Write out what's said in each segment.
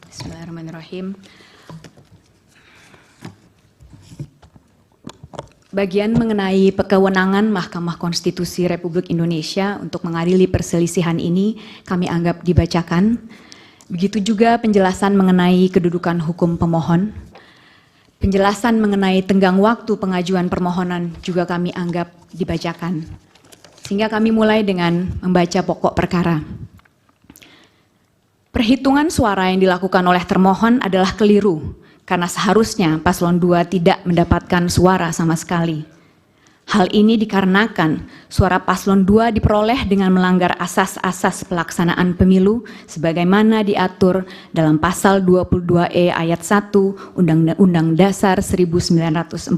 Bismillahirrahmanirrahim. Bagian mengenai kewenangan Mahkamah Konstitusi Republik Indonesia untuk mengadili perselisihan ini kami anggap dibacakan. Begitu juga penjelasan mengenai kedudukan hukum pemohon. Penjelasan mengenai tenggang waktu pengajuan permohonan juga kami anggap dibacakan. Sehingga kami mulai dengan membaca pokok perkara. Perhitungan suara yang dilakukan oleh termohon adalah keliru, karena seharusnya paslon 2 tidak mendapatkan suara sama sekali. Hal ini dikarenakan suara paslon 2 diperoleh dengan melanggar asas-asas pelaksanaan pemilu sebagaimana diatur dalam pasal 22E ayat 1 Undang-Undang Dasar 1945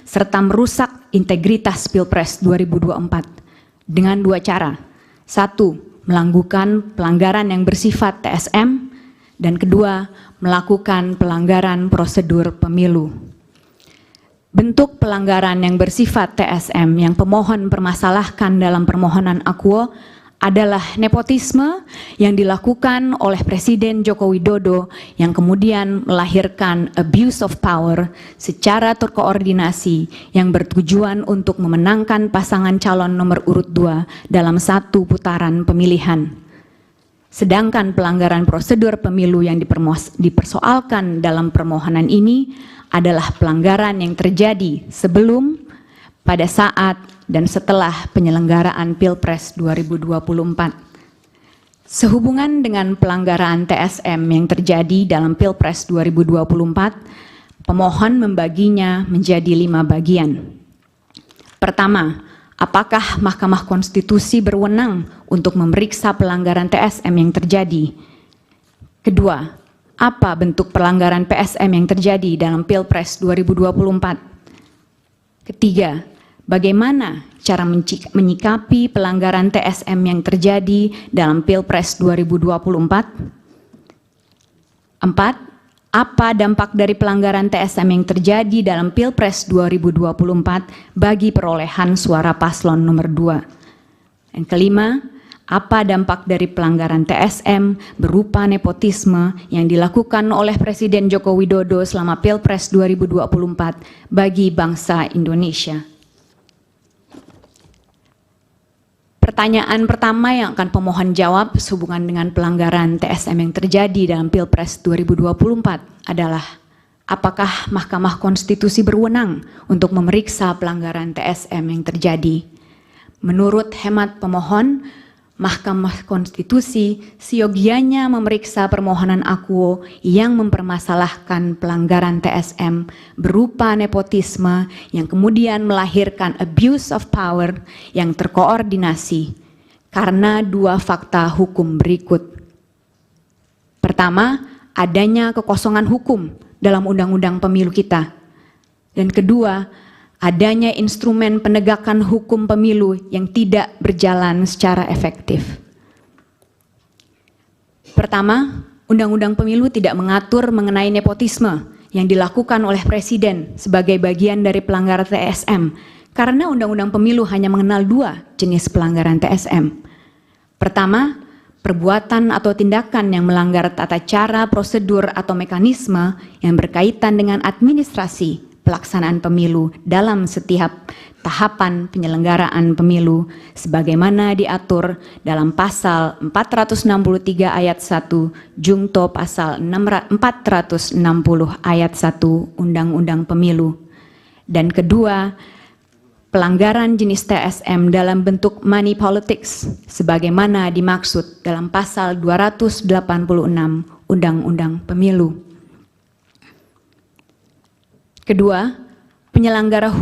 serta merusak integritas Pilpres 2024 dengan dua cara. Satu, melakukan pelanggaran yang bersifat TSM, dan kedua, melakukan pelanggaran prosedur pemilu. Bentuk pelanggaran yang bersifat TSM yang pemohon permasalahkan dalam permohonan akuo adalah nepotisme yang dilakukan oleh Presiden Joko Widodo yang kemudian melahirkan abuse of power secara terkoordinasi yang bertujuan untuk memenangkan pasangan calon nomor urut 2 dalam satu putaran pemilihan. Sedangkan pelanggaran prosedur pemilu yang dipersoalkan dalam permohonan ini adalah pelanggaran yang terjadi sebelum, pada saat, dan setelah penyelenggaraan Pilpres 2024. Sehubungan dengan pelanggaran TSM yang terjadi dalam Pilpres 2024, pemohon membaginya menjadi 5 bagian. Pertama, apakah Mahkamah Konstitusi berwenang untuk memeriksa pelanggaran TSM yang terjadi? Kedua, apa bentuk pelanggaran PSM yang terjadi dalam Pilpres 2024? Ketiga, bagaimana cara menyikapi pelanggaran TSM yang terjadi dalam Pilpres 2024? 4. Apa dampak dari pelanggaran TSM yang terjadi dalam Pilpres 2024 bagi perolehan suara paslon nomor 2? Yang kelima, apa dampak dari pelanggaran TSM berupa nepotisme yang dilakukan oleh Presiden Joko Widodo selama Pilpres 2024 bagi bangsa Indonesia? Pertanyaan pertama yang akan pemohon jawab sehubungan dengan pelanggaran TSM yang terjadi dalam Pilpres 2024 adalah apakah Mahkamah Konstitusi berwenang untuk memeriksa pelanggaran TSM yang terjadi? Menurut hemat pemohon, Mahkamah Konstitusi seyogianya memeriksa permohonan akuo yang mempermasalahkan pelanggaran TSM berupa nepotisme yang kemudian melahirkan abuse of power yang terkoordinasi karena dua fakta hukum berikut. Pertama, adanya kekosongan hukum dalam undang-undang pemilu kita. Dan kedua, adanya instrumen penegakan hukum pemilu yang tidak berjalan secara efektif. Pertama, Undang-Undang Pemilu tidak mengatur mengenai nepotisme yang dilakukan oleh Presiden sebagai bagian dari pelanggaran TSM, karena Undang-Undang Pemilu hanya mengenal 2 jenis pelanggaran TSM. Pertama, perbuatan atau tindakan yang melanggar tata cara, prosedur, atau mekanisme yang berkaitan dengan administrasi pelaksanaan pemilu dalam setiap tahapan penyelenggaraan pemilu sebagaimana diatur dalam pasal 463 ayat 1 Jungto pasal 460 ayat 1 Undang-Undang Pemilu. Dan kedua, pelanggaran jenis TSM dalam bentuk money politics sebagaimana dimaksud dalam pasal 286 Undang-Undang Pemilu. Kedua, penyelenggara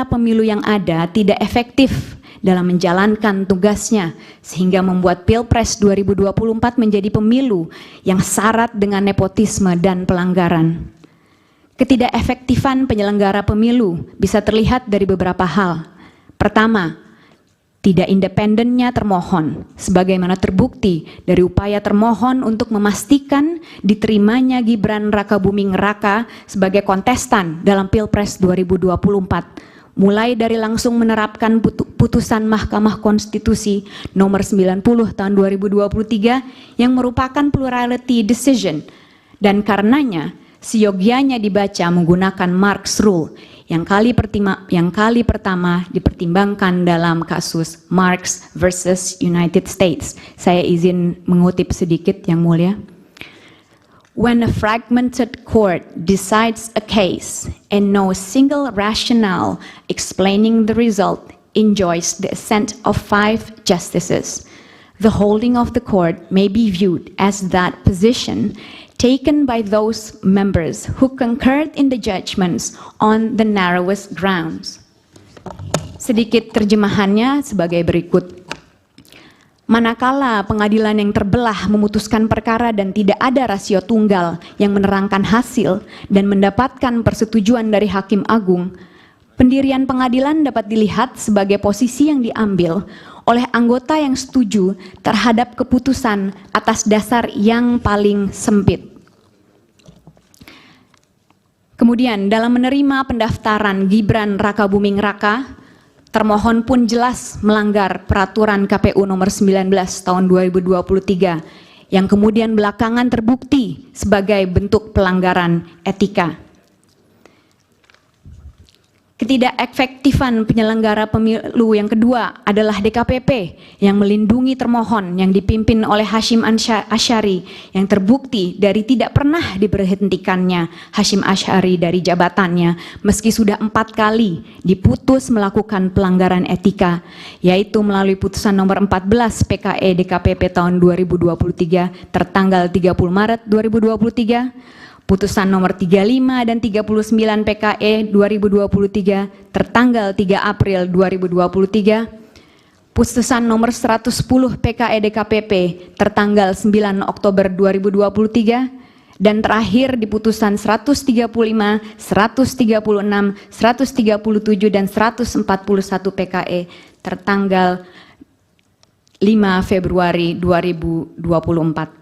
pemilu yang ada tidak efektif dalam menjalankan tugasnya sehingga membuat Pilpres 2024 menjadi pemilu yang syarat dengan nepotisme dan pelanggaran. Ketidakefektifan penyelenggara pemilu bisa terlihat dari beberapa hal. Pertama, tidak independennya termohon, sebagaimana terbukti dari upaya termohon untuk memastikan diterimanya Gibran Rakabuming Raka sebagai kontestan dalam Pilpres 2024 mulai dari langsung menerapkan putusan Mahkamah Konstitusi nomor 90 tahun 2023 yang merupakan plurality decision, dan karenanya seyogianya dibaca menggunakan Marx Rule yang kali pertama dipertimbangkan dalam kasus Marx versus United States. Saya izin mengutip sedikit, Yang Mulia. When a fragmented court decides a case and no single rationale explaining the result enjoys the assent of 5 justices, the holding of the court may be viewed as that position taken by those members who concurred in the judgments on the narrowest grounds. Sedikit terjemahannya sebagai berikut. Manakala pengadilan yang terbelah memutuskan perkara dan tidak ada rasio tunggal yang menerangkan hasil dan mendapatkan persetujuan dari Hakim Agung, pendirian pengadilan dapat dilihat sebagai posisi yang diambil oleh anggota yang setuju terhadap keputusan atas dasar yang paling sempit. Kemudian dalam menerima pendaftaran Gibran Rakabuming Raka, termohon pun jelas melanggar peraturan KPU nomor 19 tahun 2023 yang kemudian belakangan terbukti sebagai bentuk pelanggaran etika. Ketidakefektifan penyelenggara pemilu yang kedua adalah DKPP yang melindungi termohon yang dipimpin oleh Hasyim Asyari yang terbukti dari tidak pernah diberhentikannya Hasyim Asyari dari jabatannya meski sudah 4 kali diputus melakukan pelanggaran etika, yaitu melalui putusan nomor 14 PKE DKPP tahun 2023 tertanggal 30 Maret 2023, putusan nomor 35 dan 39 PKE 2023 tertanggal 3 April 2023, putusan nomor 110 PKE DKPP tertanggal 9 Oktober 2023, dan terakhir di putusan 135, 136, 137, dan 141 PKE tertanggal 5 Februari 2024.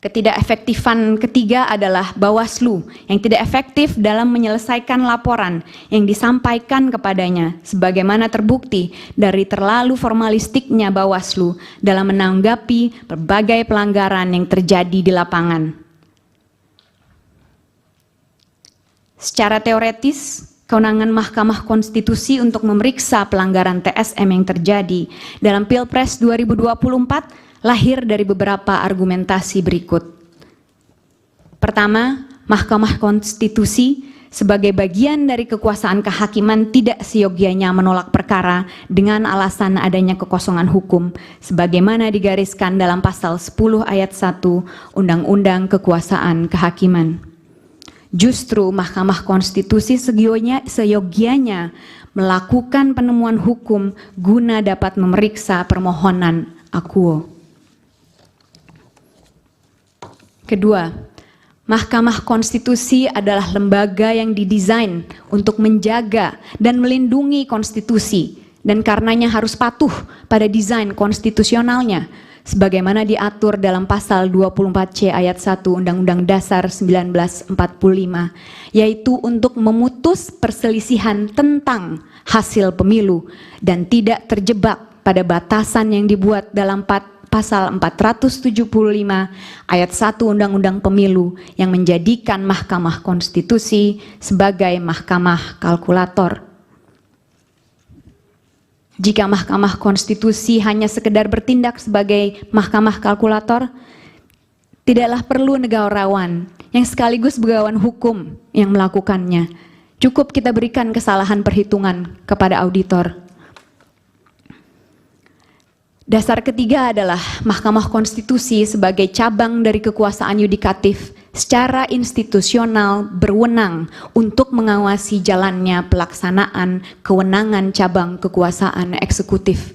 Ketidakefektifan ketiga adalah Bawaslu yang tidak efektif dalam menyelesaikan laporan yang disampaikan kepadanya, sebagaimana terbukti dari terlalu formalistiknya Bawaslu dalam menanggapi berbagai pelanggaran yang terjadi di lapangan. Secara teoretis, kewenangan Mahkamah Konstitusi untuk memeriksa pelanggaran TSM yang terjadi dalam Pilpres 2024 lahir dari beberapa argumentasi berikut. Pertama, Mahkamah Konstitusi sebagai bagian dari kekuasaan kehakiman tidak seyogianya menolak perkara dengan alasan adanya kekosongan hukum, sebagaimana digariskan dalam pasal 10 ayat 1 Undang-Undang Kekuasaan Kehakiman. Justru Mahkamah Konstitusi seyogianya melakukan penemuan hukum guna dapat memeriksa permohonan akuo. Kedua, Mahkamah Konstitusi adalah lembaga yang didesain untuk menjaga dan melindungi konstitusi dan karenanya harus patuh pada desain konstitusionalnya sebagaimana diatur dalam pasal 24C ayat 1 Undang-Undang Dasar 1945, yaitu untuk memutus perselisihan tentang hasil pemilu dan tidak terjebak pada batasan yang dibuat dalam pasal 475 ayat 1 Undang-Undang Pemilu yang menjadikan Mahkamah Konstitusi sebagai mahkamah kalkulator. Jika Mahkamah Konstitusi hanya sekedar bertindak sebagai mahkamah kalkulator, tidaklah perlu negarawan yang sekaligus begawan hukum yang melakukannya. Cukup kita berikan kesalahan perhitungan kepada auditor. Dasar ketiga adalah Mahkamah Konstitusi sebagai cabang dari kekuasaan yudikatif secara institusional berwenang untuk mengawasi jalannya pelaksanaan kewenangan cabang kekuasaan eksekutif,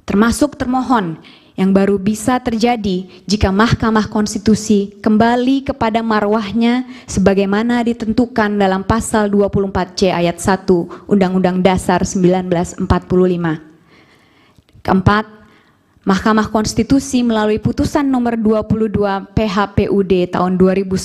termasuk termohon yang baru bisa terjadi jika Mahkamah Konstitusi kembali kepada marwahnya sebagaimana ditentukan dalam pasal 24C ayat 1 Undang-Undang Dasar 1945. Keempat, Mahkamah Konstitusi melalui putusan nomor 22 PHPUD tahun 2010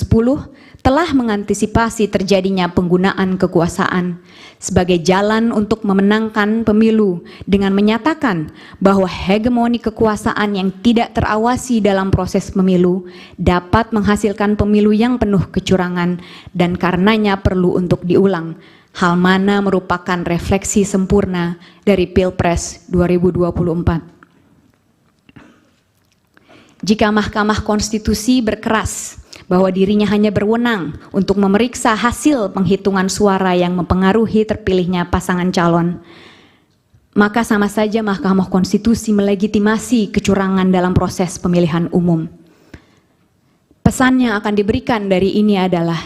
telah mengantisipasi terjadinya penggunaan kekuasaan sebagai jalan untuk memenangkan pemilu dengan menyatakan bahwa hegemoni kekuasaan yang tidak terawasi dalam proses pemilu dapat menghasilkan pemilu yang penuh kecurangan dan karenanya perlu untuk diulang. Hal mana merupakan refleksi sempurna dari Pilpres 2024. Jika Mahkamah Konstitusi berkeras bahwa dirinya hanya berwenang untuk memeriksa hasil penghitungan suara yang mempengaruhi terpilihnya pasangan calon, maka sama saja Mahkamah Konstitusi melegitimasi kecurangan dalam proses pemilihan umum. Pesan yang akan diberikan dari ini adalah,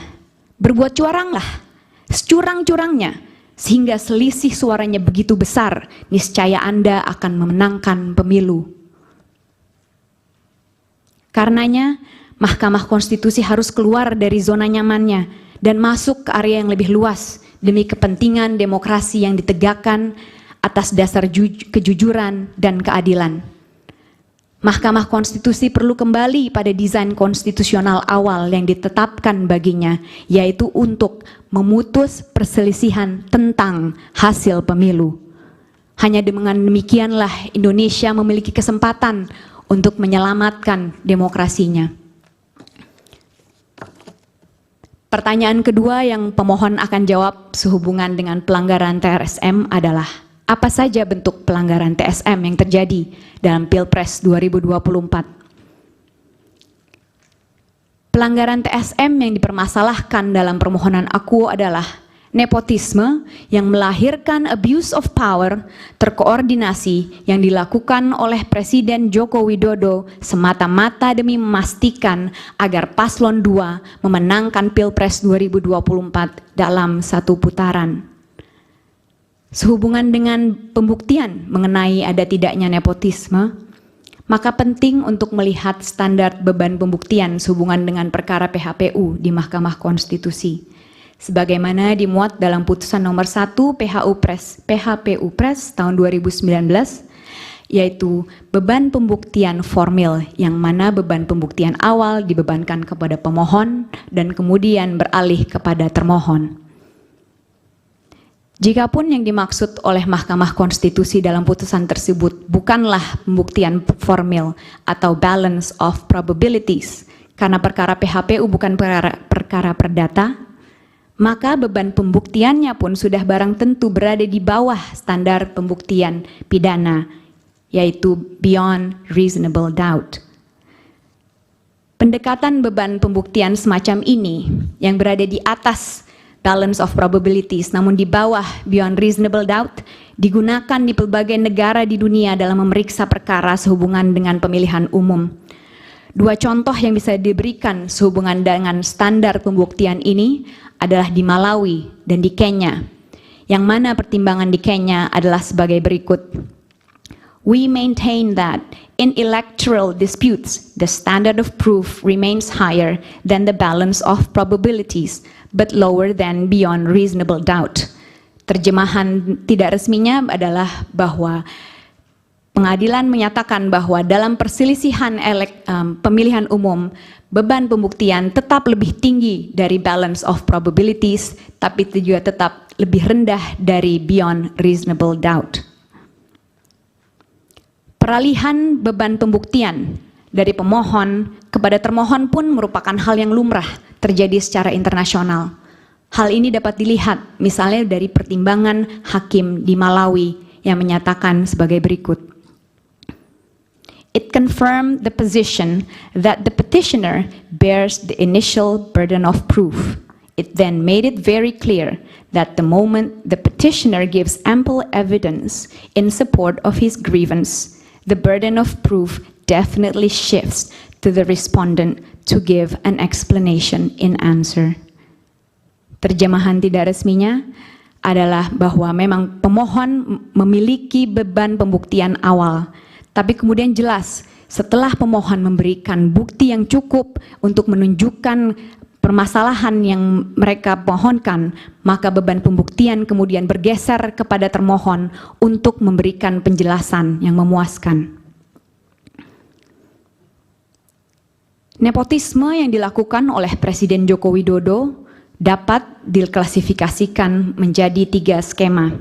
berbuat curanglah, securang-curangnya, sehingga selisih suaranya begitu besar, niscaya Anda akan memenangkan pemilu. Karenanya, Mahkamah Konstitusi harus keluar dari zona nyamannya dan masuk ke area yang lebih luas demi kepentingan demokrasi yang ditegakkan atas dasar kejujuran dan keadilan. Mahkamah Konstitusi perlu kembali pada desain konstitusional awal yang ditetapkan baginya, yaitu untuk memutus perselisihan tentang hasil pemilu. Hanya dengan demikianlah Indonesia memiliki kesempatan untuk menyelamatkan demokrasinya. Pertanyaan kedua yang pemohon akan jawab sehubungan dengan pelanggaran TSM adalah, apa saja bentuk pelanggaran TSM yang terjadi dalam Pilpres 2024? Pelanggaran TSM yang dipermasalahkan dalam permohonan aku adalah nepotisme yang melahirkan abuse of power terkoordinasi yang dilakukan oleh Presiden Joko Widodo semata-mata demi memastikan agar paslon 2 memenangkan Pilpres 2024 dalam satu putaran. Sehubungan dengan pembuktian mengenai ada tidaknya nepotisme, maka penting untuk melihat standar beban pembuktian sehubungan dengan perkara PHPU di Mahkamah Konstitusi. Sebagaimana dimuat dalam putusan nomor 1 PHPU Pres tahun 2019, yaitu beban pembuktian formil yang mana beban pembuktian awal dibebankan kepada pemohon dan kemudian beralih kepada termohon. Jikapun yang dimaksud oleh Mahkamah Konstitusi dalam putusan tersebut bukanlah pembuktian formil atau balance of probabilities, karena perkara PHPU bukan perkara perdata, maka beban pembuktiannya pun sudah barang tentu berada di bawah standar pembuktian pidana, yaitu beyond reasonable doubt. Pendekatan beban pembuktian semacam ini yang berada di atas balance of probabilities namun di bawah beyond reasonable doubt digunakan di berbagai negara di dunia dalam memeriksa perkara sehubungan dengan pemilihan umum. Dua contoh yang bisa diberikan sehubungan dengan standar pembuktian ini adalah di Malawi dan di Kenya, yang mana pertimbangan di Kenya adalah sebagai berikut. We maintain that in electoral disputes, the standard of proof remains higher than the balance of probabilities, but lower than beyond reasonable doubt. Terjemahan tidak resminya adalah bahwa pengadilan menyatakan bahwa dalam perselisihan pemilihan umum, beban pembuktian tetap lebih tinggi dari balance of probabilities, tapi itu juga tetap lebih rendah dari beyond reasonable doubt. Peralihan beban pembuktian dari pemohon kepada termohon pun merupakan hal yang lumrah terjadi secara internasional. Hal ini dapat dilihat misalnya dari pertimbangan hakim di Malawi yang menyatakan sebagai berikut. It confirmed the position that the petitioner bears the initial burden of proof. It then made it very clear that the moment the petitioner gives ample evidence in support of his grievance, the burden of proof definitely shifts to the respondent to give an explanation in answer. Terjemahan tidak resminya adalah bahwa memang pemohon memiliki beban pembuktian awal, tapi kemudian jelas setelah pemohon memberikan bukti yang cukup untuk menunjukkan permasalahan yang mereka pohonkan, maka beban pembuktian kemudian bergeser kepada termohon untuk memberikan penjelasan yang memuaskan. Nepotisme yang dilakukan oleh Presiden Joko Widodo dapat diklasifikasikan menjadi 3 skema.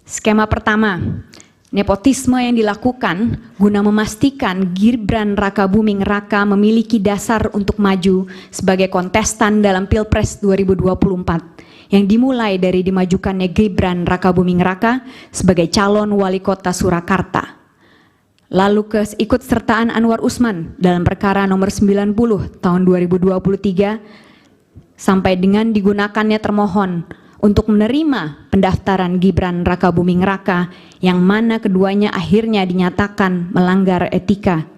Skema pertama, nepotisme yang dilakukan guna memastikan Gibran Rakabuming Raka memiliki dasar untuk maju sebagai kontestan dalam Pilpres 2024 yang dimulai dari dimajukannya Gibran Rakabuming Raka sebagai calon wali kota Surakarta. Lalu keikutsertaan Anwar Usman dalam perkara nomor 90 tahun 2023 sampai dengan digunakannya termohon untuk menerima pendaftaran Gibran Rakabuming Raka yang mana keduanya akhirnya dinyatakan melanggar etika.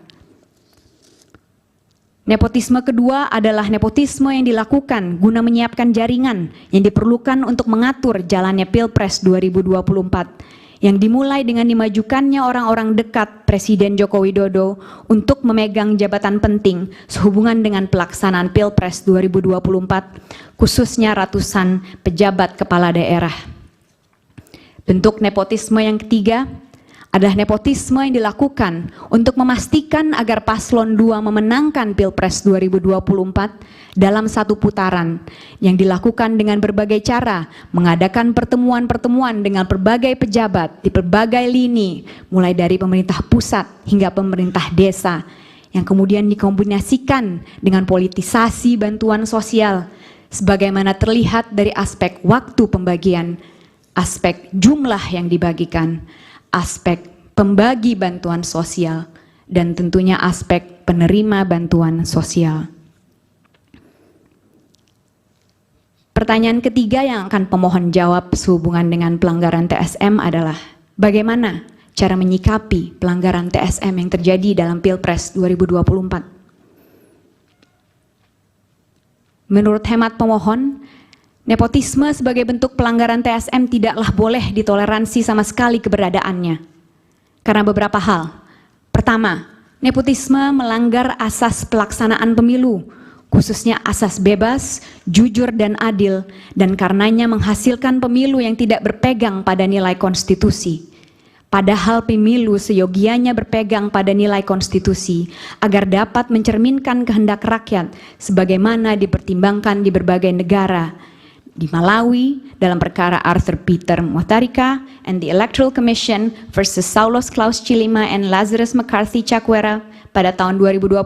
Nepotisme kedua adalah nepotisme yang dilakukan guna menyiapkan jaringan yang diperlukan untuk mengatur jalannya Pilpres 2024 yang dimulai dengan dimajukannya orang-orang dekat Presiden Joko Widodo untuk memegang jabatan penting sehubungan dengan pelaksanaan Pilpres 2024, khususnya ratusan pejabat kepala daerah. Bentuk nepotisme yang ketiga adalah nepotisme yang dilakukan untuk memastikan agar paslon 2 memenangkan Pilpres 2024 dalam satu putaran yang dilakukan dengan berbagai cara, mengadakan pertemuan-pertemuan dengan berbagai pejabat di berbagai lini, mulai dari pemerintah pusat hingga pemerintah desa, yang kemudian dikombinasikan dengan politisasi bantuan sosial, sebagaimana terlihat dari aspek waktu pembagian, aspek jumlah yang dibagikan, aspek pembagi bantuan sosial, dan tentunya aspek penerima bantuan sosial. Pertanyaan ketiga yang akan pemohon jawab sehubungan dengan pelanggaran TSM adalah bagaimana cara menyikapi pelanggaran TSM yang terjadi dalam Pilpres 2024. Menurut hemat pemohon, nepotisme sebagai bentuk pelanggaran TSM tidaklah boleh ditoleransi sama sekali keberadaannya. Karena beberapa hal. Pertama, nepotisme melanggar asas pelaksanaan pemilu, khususnya asas bebas, jujur, dan adil, dan karenanya menghasilkan pemilu yang tidak berpegang pada nilai konstitusi. Padahal pemilu seyogianya berpegang pada nilai konstitusi agar dapat mencerminkan kehendak rakyat sebagaimana dipertimbangkan di berbagai negara. Di Malawi, dalam perkara Arthur Peter Mutharika and the Electoral Commission versus Saulos Klaus Chilima and Lazarus McCarthy Chakwera pada tahun 2020,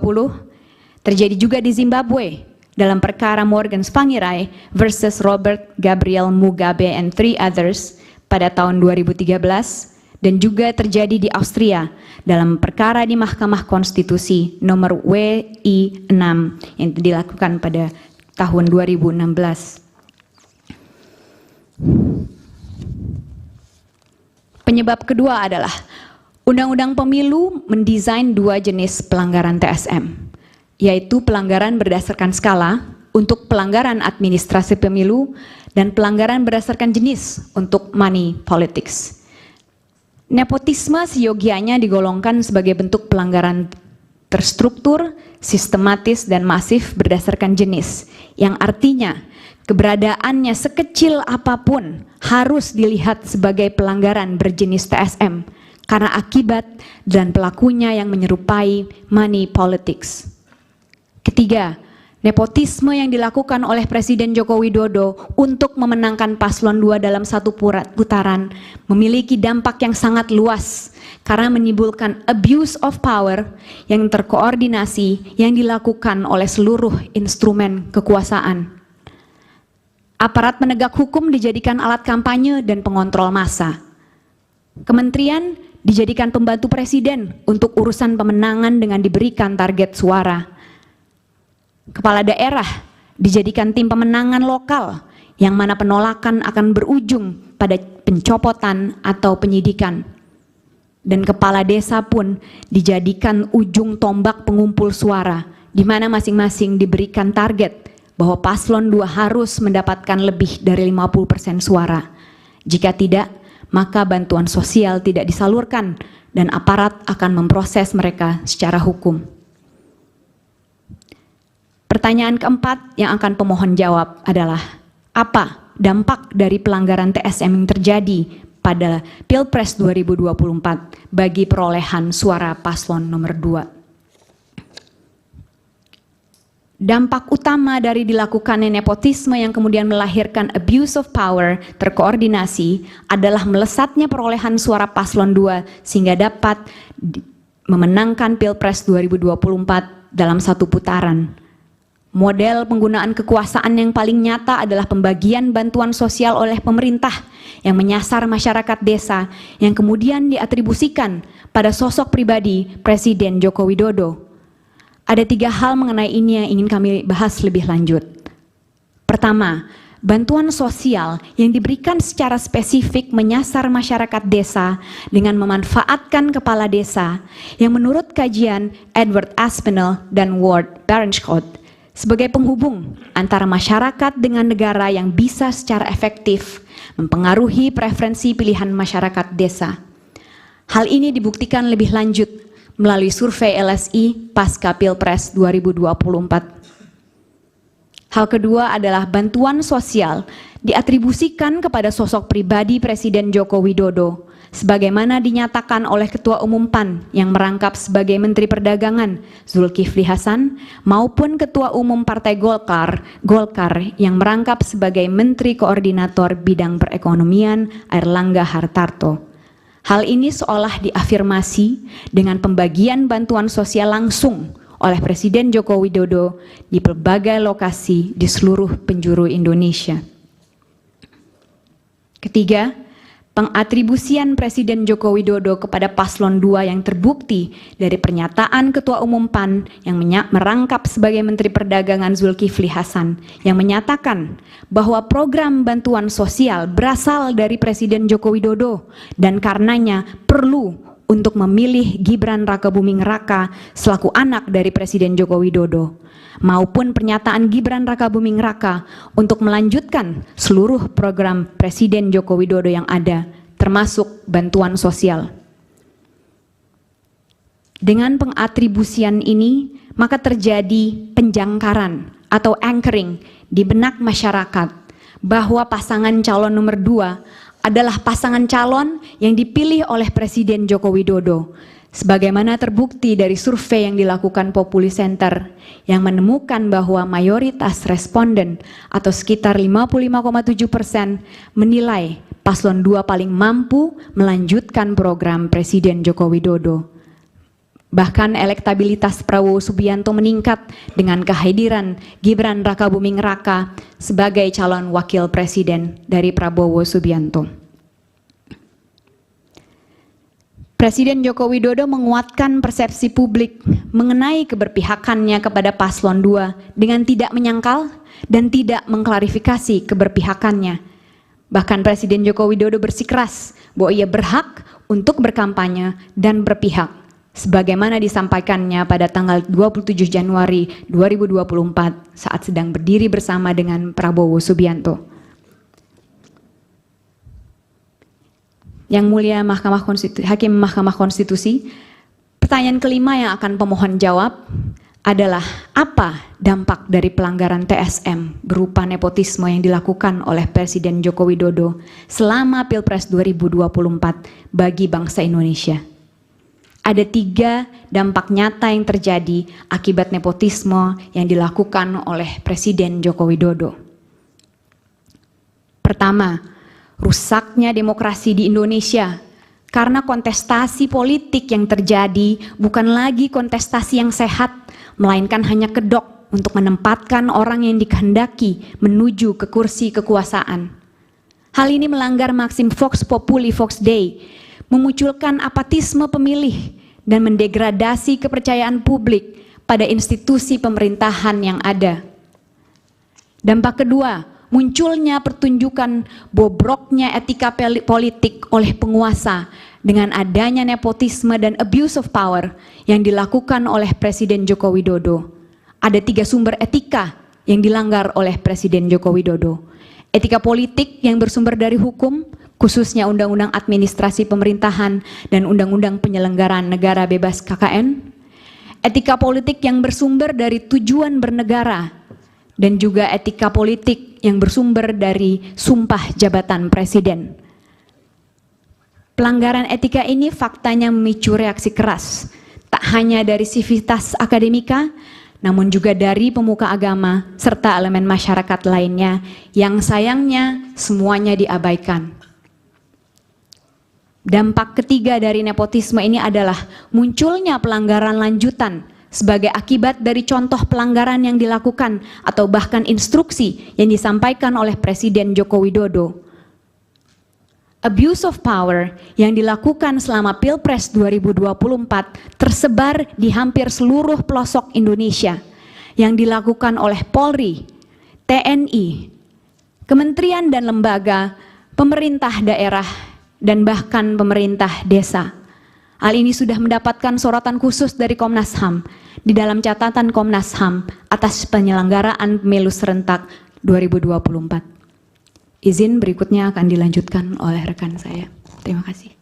terjadi juga di Zimbabwe dalam perkara Morgan Tsvangirai versus Robert Gabriel Mugabe and 3 others pada tahun 2013, dan juga terjadi di Austria dalam perkara di Mahkamah Konstitusi nomor WI 6 yang dilakukan pada tahun 2016. Penyebab kedua adalah Undang-Undang Pemilu mendesain 2 jenis pelanggaran TSM, yaitu pelanggaran berdasarkan skala untuk pelanggaran administrasi pemilu dan pelanggaran berdasarkan jenis untuk money politics. Nepotisme seyogianya digolongkan sebagai bentuk pelanggaran terstruktur, sistematis, dan masif berdasarkan jenis, yang artinya keberadaannya sekecil apapun harus dilihat sebagai pelanggaran berjenis TSM karena akibat dan pelakunya yang menyerupai money politics. Ketiga, nepotisme yang dilakukan oleh Presiden Joko Widodo untuk memenangkan paslon 2 dalam satu putaran memiliki dampak yang sangat luas karena menimbulkan abuse of power yang terkoordinasi yang dilakukan oleh seluruh instrumen kekuasaan. Aparat penegak hukum dijadikan alat kampanye dan pengontrol massa. Kementerian dijadikan pembantu presiden untuk urusan pemenangan dengan diberikan target suara. Kepala daerah dijadikan tim pemenangan lokal yang mana penolakan akan berujung pada pencopotan atau penyidikan. Dan kepala desa pun dijadikan ujung tombak pengumpul suara, di mana masing-masing diberikan target bahwa paslon 2 harus mendapatkan lebih dari 50% suara. Jika tidak, maka bantuan sosial tidak disalurkan dan aparat akan memproses mereka secara hukum. Pertanyaan keempat yang akan pemohon jawab adalah, apa dampak dari pelanggaran TSM yang terjadi pada Pilpres 2024 bagi perolehan suara paslon nomor 2? Dampak utama dari dilakukannya nepotisme yang kemudian melahirkan abuse of power terkoordinasi adalah melesatnya perolehan suara paslon 2 sehingga dapat memenangkan Pilpres 2024 dalam satu putaran. Model penggunaan kekuasaan yang paling nyata adalah pembagian bantuan sosial oleh pemerintah yang menyasar masyarakat desa yang kemudian diatribusikan pada sosok pribadi Presiden Joko Widodo. Ada 3 hal mengenai ini yang ingin kami bahas lebih lanjut. Pertama, bantuan sosial yang diberikan secara spesifik menyasar masyarakat desa dengan memanfaatkan kepala desa yang menurut kajian Edward Aspinall dan Ward Barenschot sebagai penghubung antara masyarakat dengan negara yang bisa secara efektif mempengaruhi preferensi pilihan masyarakat desa. Hal ini dibuktikan lebih lanjut melalui survei LSI pasca Pilpres 2024. Hal kedua adalah bantuan sosial diatribusikan kepada sosok pribadi Presiden Joko Widodo, sebagaimana dinyatakan oleh Ketua Umum PAN yang merangkap sebagai Menteri Perdagangan Zulkifli Hasan maupun Ketua Umum Partai Golkar yang merangkap sebagai Menteri Koordinator Bidang Perekonomian Airlangga Hartarto. Hal ini seolah diafirmasi dengan pembagian bantuan sosial langsung oleh Presiden Joko Widodo di berbagai lokasi di seluruh penjuru Indonesia. Ketiga, pengatribusian Presiden Joko Widodo kepada paslon 2 yang terbukti dari pernyataan Ketua Umum PAN yang merangkap sebagai Menteri Perdagangan Zulkifli Hasan yang menyatakan bahwa program bantuan sosial berasal dari Presiden Joko Widodo dan karenanya perlu untuk memilih Gibran Rakabuming Raka selaku anak dari Presiden Joko Widodo, maupun pernyataan Gibran Rakabuming Raka untuk melanjutkan seluruh program Presiden Joko Widodo yang ada, termasuk bantuan sosial. Dengan pengatribusian ini, maka terjadi penjangkaran atau anchoring di benak masyarakat bahwa pasangan calon nomor 2 adalah pasangan calon yang dipilih oleh Presiden Joko Widodo, sebagaimana terbukti dari survei yang dilakukan Populi Center yang menemukan bahwa mayoritas responden atau sekitar 55,7% menilai paslon 2 paling mampu melanjutkan program Presiden Joko Widodo. Bahkan elektabilitas Prabowo Subianto meningkat dengan kehadiran Gibran Rakabuming Raka sebagai calon wakil presiden dari Prabowo Subianto. Presiden Joko Widodo menguatkan persepsi publik mengenai keberpihakannya kepada paslon 2 dengan tidak menyangkal dan tidak mengklarifikasi keberpihakannya. Bahkan Presiden Joko Widodo bersikeras bahwa ia berhak untuk berkampanye dan berpihak, sebagaimana disampaikannya pada tanggal 27 Januari 2024 saat sedang berdiri bersama dengan Prabowo Subianto. Yang mulia Hakim Mahkamah Konstitusi, pertanyaan kelima yang akan pemohon jawab adalah apa dampak dari pelanggaran TSM berupa nepotisme yang dilakukan oleh Presiden Joko Widodo selama Pilpres 2024 bagi bangsa Indonesia. Ada 3 dampak nyata yang terjadi akibat nepotisme yang dilakukan oleh Presiden Joko Widodo. Pertama, rusaknya demokrasi di Indonesia karena kontestasi politik yang terjadi bukan lagi kontestasi yang sehat, melainkan hanya kedok untuk menempatkan orang yang dikehendaki menuju ke kursi kekuasaan. Hal ini melanggar maksim Vox Populi Vox Dei, memunculkan apatisme pemilih dan mendegradasi kepercayaan publik pada institusi pemerintahan yang ada. Dampak kedua, munculnya pertunjukan bobroknya etika politik oleh penguasa dengan adanya nepotisme dan abuse of power yang dilakukan oleh Presiden Joko Widodo. Ada 3 sumber etika yang dilanggar oleh Presiden Joko Widodo. Etika politik yang bersumber dari hukum, khususnya Undang-Undang Administrasi Pemerintahan dan Undang-Undang Penyelenggaraan Negara Bebas KKN. Etika politik yang bersumber dari tujuan bernegara, dan juga etika politik yang bersumber dari sumpah jabatan presiden. Pelanggaran etika ini faktanya memicu reaksi keras, tak hanya dari sivitas akademika, namun juga dari pemuka agama serta elemen masyarakat lainnya yang sayangnya semuanya diabaikan. Dampak ketiga dari nepotisme ini adalah munculnya pelanggaran lanjutan sebagai akibat dari contoh pelanggaran yang dilakukan atau bahkan instruksi yang disampaikan oleh Presiden Joko Widodo. Abuse of power yang dilakukan selama Pilpres 2024 tersebar di hampir seluruh pelosok Indonesia, yang dilakukan oleh Polri, TNI, kementerian dan lembaga, pemerintah daerah, dan bahkan pemerintah desa. Hal ini sudah mendapatkan sorotan khusus dari Komnas HAM di dalam catatan Komnas HAM atas penyelenggaraan pemilu serentak 2024. Izin berikutnya akan dilanjutkan oleh rekan saya. Terima kasih.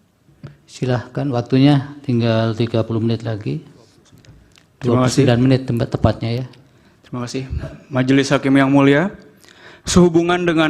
Silahkan, waktunya tinggal 30 menit lagi. 29 menit tempat tepatnya ya. Terima kasih. Majelis Hakim yang mulia, sehubungan dengan